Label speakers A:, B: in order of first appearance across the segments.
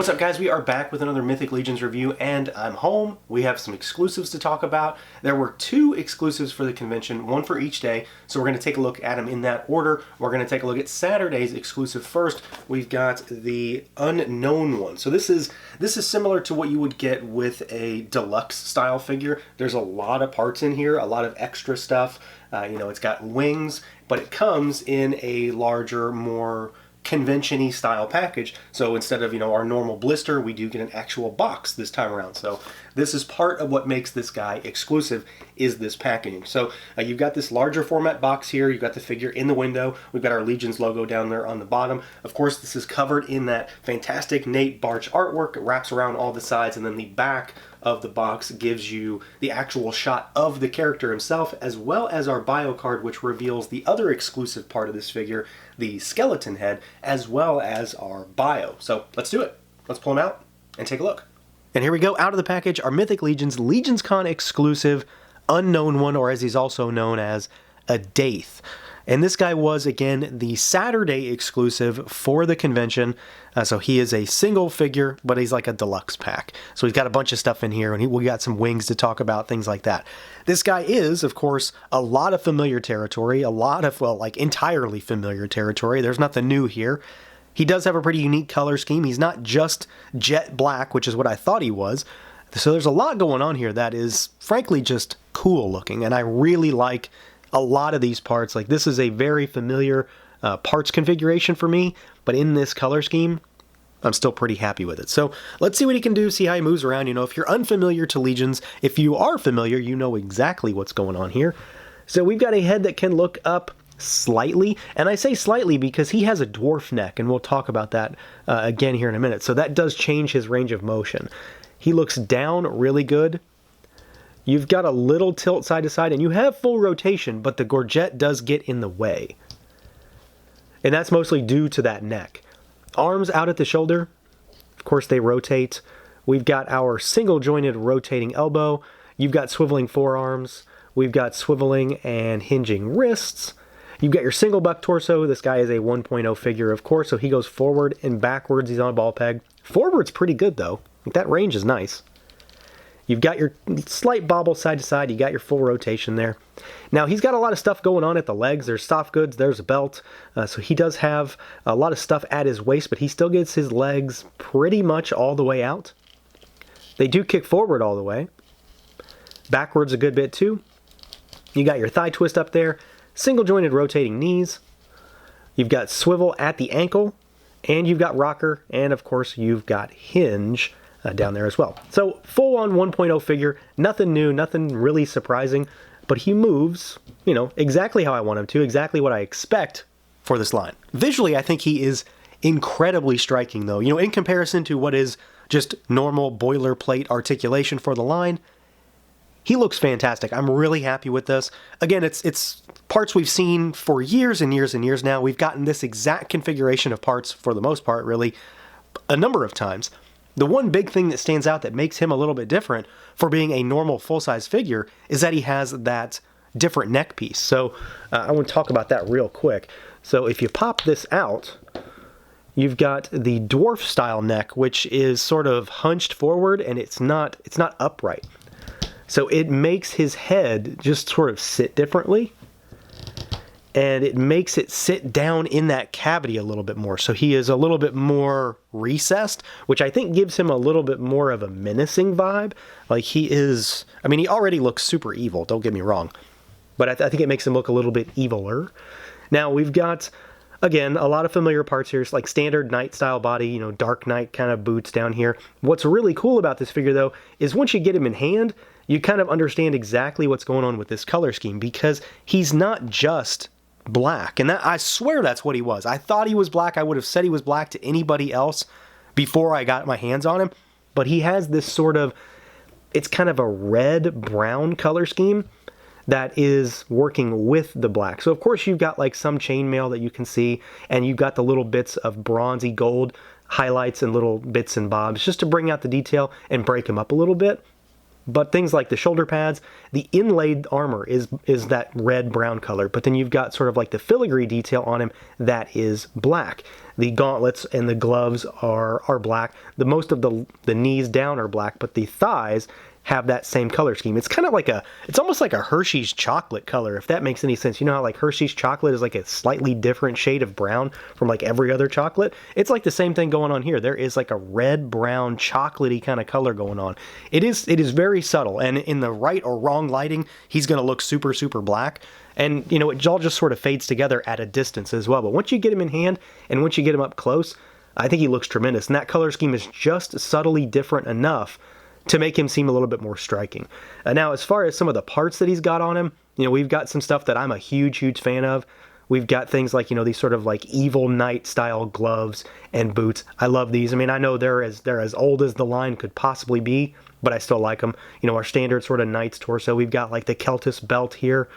A: What's up, guys? We are back with another Mythic Legions review, and I'm home. We have some exclusives to talk about. There were 2 exclusives for the convention, one for each day, so we're going to take a look at them in that order. We're going to take a look at Saturday's exclusive first. We've got the Unknown one. So this is similar to what you would get with a deluxe style figure. There's a lot of parts in here, a lot of extra stuff. It's got wings, but it comes in a larger, more convention-y style package. So instead of our normal blister, we do get an actual box this time around. So this is part of what makes this guy exclusive, is this packaging. So you've got this larger format box here. You've got the figure in the window. We've got our Legions logo down there on the bottom. Of course, this is covered in that fantastic Nate Barch artwork. It wraps around all the sides, and then the back of the box gives you the actual shot of the character himself, as well as our bio card, which reveals the other exclusive part of this figure, the skeleton head, as well as our bio. So let's do it. Let's pull him out and take a look. And here we go, out of the package, our Mythic Legions LegionsCon exclusive Unknown one, or as he's also known as, a Daith. And this guy was, again, the Saturday exclusive for the convention. So he is a single figure, but he's like a deluxe pack. So he's got a bunch of stuff in here, and we got some wings to talk about, things like that. This guy is, of course, a lot of familiar territory, a lot of, well, like entirely familiar territory. There's nothing new here. He does have a pretty unique color scheme. He's not just jet black, which is what I thought he was. So there's a lot going on here that is, frankly, just cool looking, and I really like a lot of these parts. Like, this is a very familiar parts configuration for me, but in this color scheme, I'm still pretty happy with it. So let's see what he can do, see how he moves around. If you're unfamiliar to Legions, if you are familiar, you know exactly what's going on here. So we've got a head that can look up slightly, and I say slightly because he has a dwarf neck, and we'll talk about that again here in a minute. So that does change his range of motion. He looks down really good. You've got a little tilt side to side, and you have full rotation, but the gorget does get in the way. And that's mostly due to that neck. Arms out at the shoulder, of course they rotate. We've got our single jointed rotating elbow. You've got swiveling forearms. We've got swiveling and hinging wrists. You've got your single buck torso. This guy is a 1.0 figure, of course, so he goes forward and backwards. He's on a ball peg. Forward's pretty good, though. That range is nice. You've got your slight bobble side to side. You got your full rotation there. Now, he's got a lot of stuff going on at the legs. There's soft goods. There's a belt. So he does have a lot of stuff at his waist, but he still gets his legs pretty much all the way out. They do kick forward all the way. Backwards a good bit, too. You got your thigh twist up there. Single jointed rotating knees. You've got swivel at the ankle. And you've got rocker. And, of course, you've got hinge down there as well. So full-on 1.0 figure, nothing new, nothing really surprising, but he moves, exactly how I want him to, exactly what I expect for this line. Visually, I think he is incredibly striking, though. In comparison to what is just normal boilerplate articulation for the line, he looks fantastic. I'm really happy with this. Again, it's parts we've seen for years and years and years now. We've gotten this exact configuration of parts, for the most part, really, a number of times. The one big thing that stands out that makes him a little bit different for being a normal full-size figure is that he has that different neck piece. So I want to talk about that real quick. So if you pop this out, you've got the dwarf-style neck, which is sort of hunched forward, and it's not upright. So it makes his head just sort of sit differently, and it makes it sit down in that cavity a little bit more. So he is a little bit more recessed, which I think gives him a little bit more of a menacing vibe. Like he is, he already looks super evil, don't get me wrong. But I think it makes him look a little bit eviler. Now we've got, again, a lot of familiar parts here. It's like standard knight style body, dark knight kind of boots down here. What's really cool about this figure, though, is once you get him in hand, you kind of understand exactly what's going on with this color scheme, because he's not just black, and I swear that's what he was. I thought he was black. I would have said he was black to anybody else before I got my hands on him, but he has this sort of, it's kind of a red-brown color scheme that is working with the black. So of course you've got like some chainmail that you can see, and you've got the little bits of bronzy gold highlights and little bits and bobs just to bring out the detail and break him up a little bit. But things like the shoulder pads, the inlaid armor is that red-brown color. But then you've got sort of like the filigree detail on him that is black. The gauntlets and the gloves are black. Most of the knees down are black, but the thighs have that same color scheme. It's kind of like it's almost like a Hershey's chocolate color, if that makes any sense. You know how like Hershey's chocolate is like a slightly different shade of brown from like every other chocolate? It's like the same thing going on here. There is like a red-brown chocolatey kind of color going on. It is very subtle, and in the right or wrong lighting, he's going to look super, super black. And, you know, it all just sort of fades together at a distance as well. But once you get him in hand and once you get him up close, I think he looks tremendous. And that color scheme is just subtly different enough to make him seem a little bit more striking. Now, as far as some of the parts that he's got on him, you know, we've got some stuff that I'm a huge, huge fan of. We've got things like, you know, these sort of like evil knight style gloves and boots. I love these. I mean, I know they're as old as the line could possibly be, but I still like them. You know, our standard sort of knight's torso. We've got like the Celtis belt here,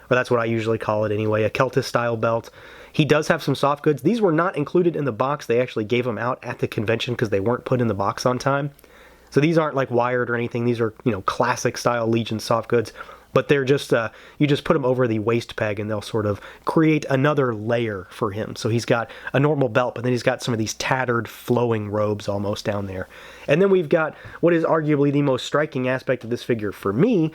A: or that's what I usually call it anyway, a Celtis style belt. He does have some soft goods. These were not included in the box. They actually gave them out at the convention because they weren't put in the box on time. So these aren't like wired or anything. These are, you know, classic style Legion soft goods, but they're just, you just put them over the waist peg and they'll sort of create another layer for him. So he's got a normal belt, but then he's got some of these tattered flowing robes almost down there. And then we've got what is arguably the most striking aspect of this figure for me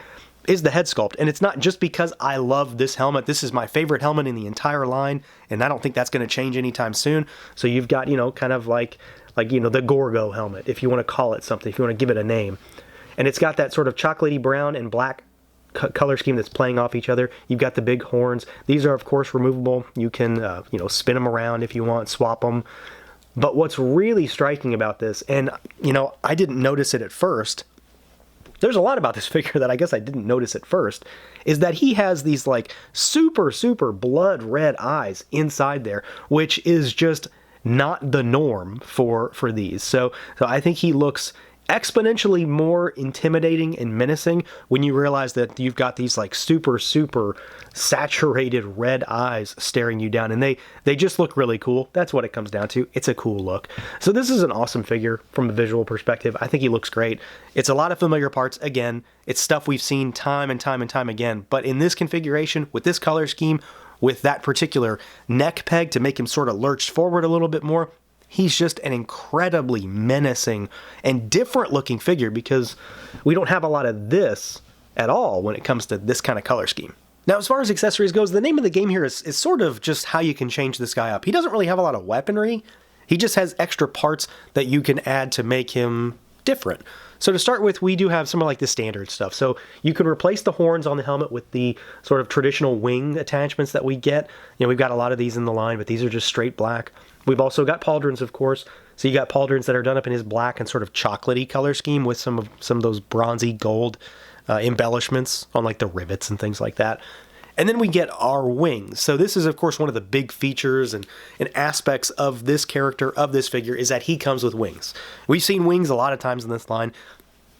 A: is the head sculpt. And it's not just because I love this helmet. This is my favorite helmet in the entire line, and I don't think that's going to change anytime soon. So you've got, you know, kind of like, you know, the Gorgo helmet, if you want to call it something, if you want to give it a name. And it's got that sort of chocolatey brown and black color scheme that's playing off each other. You've got the big horns. These are, of course, removable. You can, you know, spin them around if you want, swap them. But what's really striking about this, and, you know, I didn't notice it at first, there's a lot about this figure that I guess I didn't notice at first, is that he has these like super, super blood red eyes inside there, which is just not the norm for these. So I think he looks exponentially more intimidating and menacing when you realize that you've got these like super, super saturated red eyes staring you down, and they just look really cool. That's what it comes down to. It's a cool look. So this is an awesome figure from a visual perspective. I think he looks great. It's a lot of familiar parts. Again, it's stuff we've seen time and time and time again, but in this configuration, with this color scheme, with that particular neck peg to make him sort of lurch forward a little bit more, he's just an incredibly menacing and different looking figure because we don't have a lot of this at all when it comes to this kind of color scheme. Now, as far as accessories goes, the name of the game here is sort of just how you can change this guy up. He doesn't really have a lot of weaponry. He just has extra parts that you can add to make him different. So to start with, we do have some of like the standard stuff. So you can replace the horns on the helmet with the sort of traditional wing attachments that we get. You know, we've got a lot of these in the line, but these are just straight black. We've also got pauldrons, of course. So you got pauldrons that are done up in his black and sort of chocolatey color scheme with some of those bronzy gold embellishments on like the rivets and things like that. And then we get our wings. So this is, of course, one of the big features and aspects of this character, of this figure, is that he comes with wings. We've seen wings a lot of times in this line.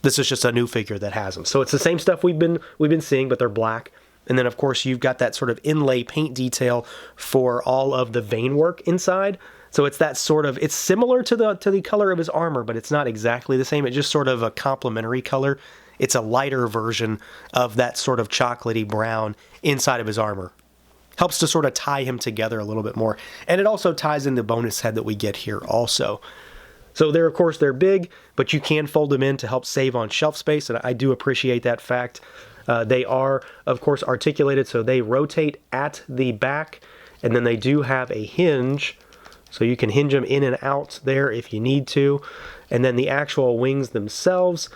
A: This is just a new figure that has them. So it's the same stuff we've been seeing, but they're black. And then, of course, you've got that sort of inlay paint detail for all of the vein work inside. So it's that sort of, it's similar to the color of his armor, but it's not exactly the same. It's just sort of a complementary color. It's a lighter version of that sort of chocolatey brown inside of his armor. Helps to sort of tie him together a little bit more. And it also ties in the bonus head that we get here also. So they're, of course, they're big, but you can fold them in to help save on shelf space, and I do appreciate that fact. They are, of course, articulated, so they rotate at the back, and then they do have a hinge, so you can hinge them in and out there if you need to. And then the actual wings themselves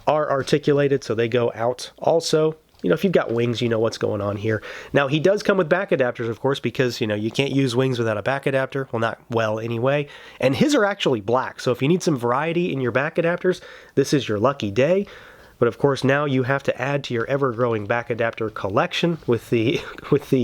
A: are articulated, so they go out also. You know, if you've got wings, you know what's going on here. Now, he does come with back adapters, of course, because, you know, you can't use wings without a back adapter. Well, not well anyway. And his are actually black, so if you need some variety in your back adapters, this is your lucky day. But of course, now you have to add to your ever-growing back adapter collection with the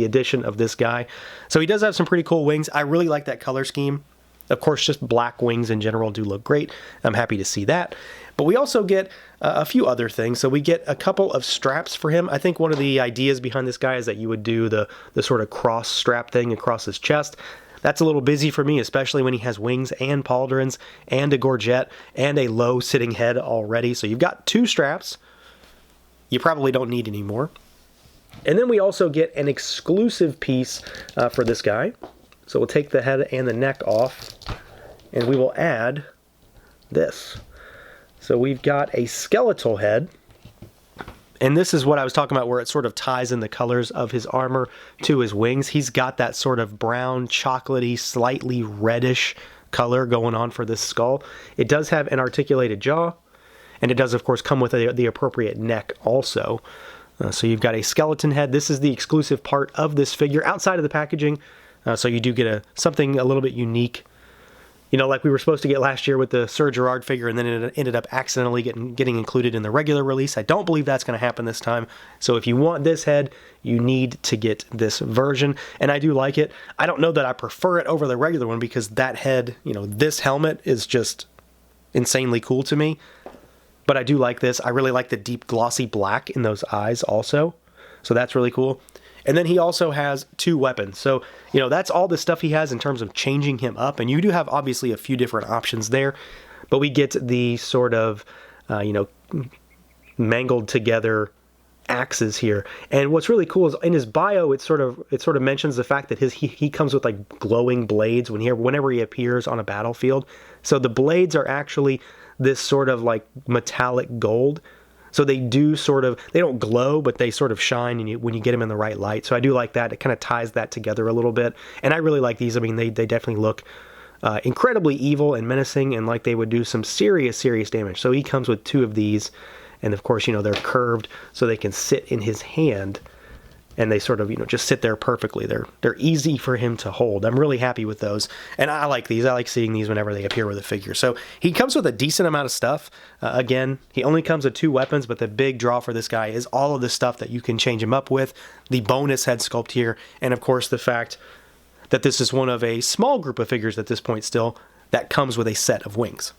A: addition of this guy. So he does have some pretty cool wings. I really like that color scheme. Of course, just black wings in general do look great. I'm happy to see that. But we also get a few other things. So we get a couple of straps for him. I think one of the ideas behind this guy is that you would do the sort of cross strap thing across his chest. That's a little busy for me, especially when he has wings and pauldrons and a gorget and a low sitting head already. So you've got two straps. you probably don't need any more. And then we also get an exclusive piece for this guy. So we'll take the head and the neck off, and we will add this. So we've got a skeletal head, and this is what I was talking about where it sort of ties in the colors of his armor to his wings. He's got that sort of brown, chocolatey, slightly reddish color going on for this skull. It does have an articulated jaw, and it does, of course, come with the appropriate neck also. So you've got a skeleton head. This is the exclusive part of this figure outside of the packaging. So you do get something a little bit unique. You know, like we were supposed to get last year with the Sir Gerard figure, and then it ended up accidentally getting included in the regular release. I don't believe that's going to happen this time. So if you want this head, you need to get this version. And I do like it. I don't know that I prefer it over the regular one because that head, you know, this helmet is just insanely cool to me. But I do like this. I really like the deep glossy black in those eyes also. So that's really cool. And then he also has 2 weapons. So, you know, that's all the stuff he has in terms of changing him up. And you do have obviously a few different options there. But we get the sort of, you know, mangled together axes here. And what's really cool is in his bio, it sort of mentions the fact that he comes with like glowing blades whenever he appears on a battlefield. So the blades are actually this sort of like metallic gold. So they don't glow, but they sort of shine when you get them in the right light. So I do like that. It kind of ties that together a little bit. And I really like these. I mean, they definitely look incredibly evil and menacing and like they would do some serious damage. So he comes with 2 of these. And of course, you know, they're curved so they can sit in his hand. And they sort of, you know, just sit there perfectly. They're easy for him to hold. I'm really happy with those. And I like these. I like seeing these whenever they appear with a figure. So he comes with a decent amount of stuff. Again, he only comes with 2 weapons, but the big draw for this guy is all of the stuff that you can change him up with, the bonus head sculpt here, and of course the fact that this is one of a small group of figures at this point still that comes with a set of wings.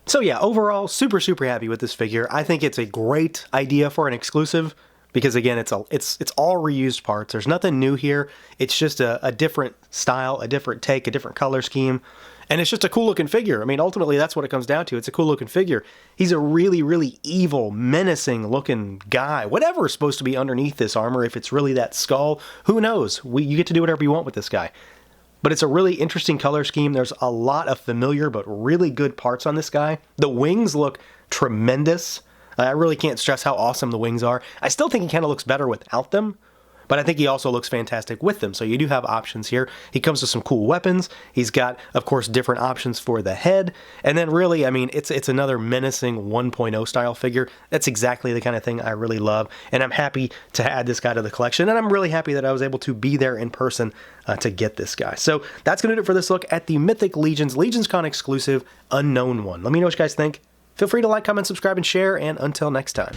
A: So yeah, overall, super happy with this figure. I think it's a great idea for an exclusive. Because again, it's all reused parts. There's nothing new here. It's just a different style, a different take, a different color scheme. And it's just a cool looking figure. I mean, ultimately, that's what it comes down to. It's a cool looking figure. He's a really evil, menacing looking guy. Whatever is supposed to be underneath this armor, if it's really that skull, who knows? You get to do whatever you want with this guy. But it's a really interesting color scheme. There's a lot of familiar but really good parts on this guy. The wings look tremendous. I really can't stress how awesome the wings are. I still think he kind of looks better without them, but I think he also looks fantastic with them. So you do have options here. He comes with some cool weapons. He's got, of course, different options for the head. And then really, I mean, it's another menacing 1.0 style figure. That's exactly the kind of thing I really love. And I'm happy to add this guy to the collection. And I'm really happy that I was able to be there in person to get this guy. So that's going to do it for this look at the Mythic LegionsCon exclusive Unknown One. Let me know what you guys think. Feel free to like, comment, subscribe, and share, and until next time.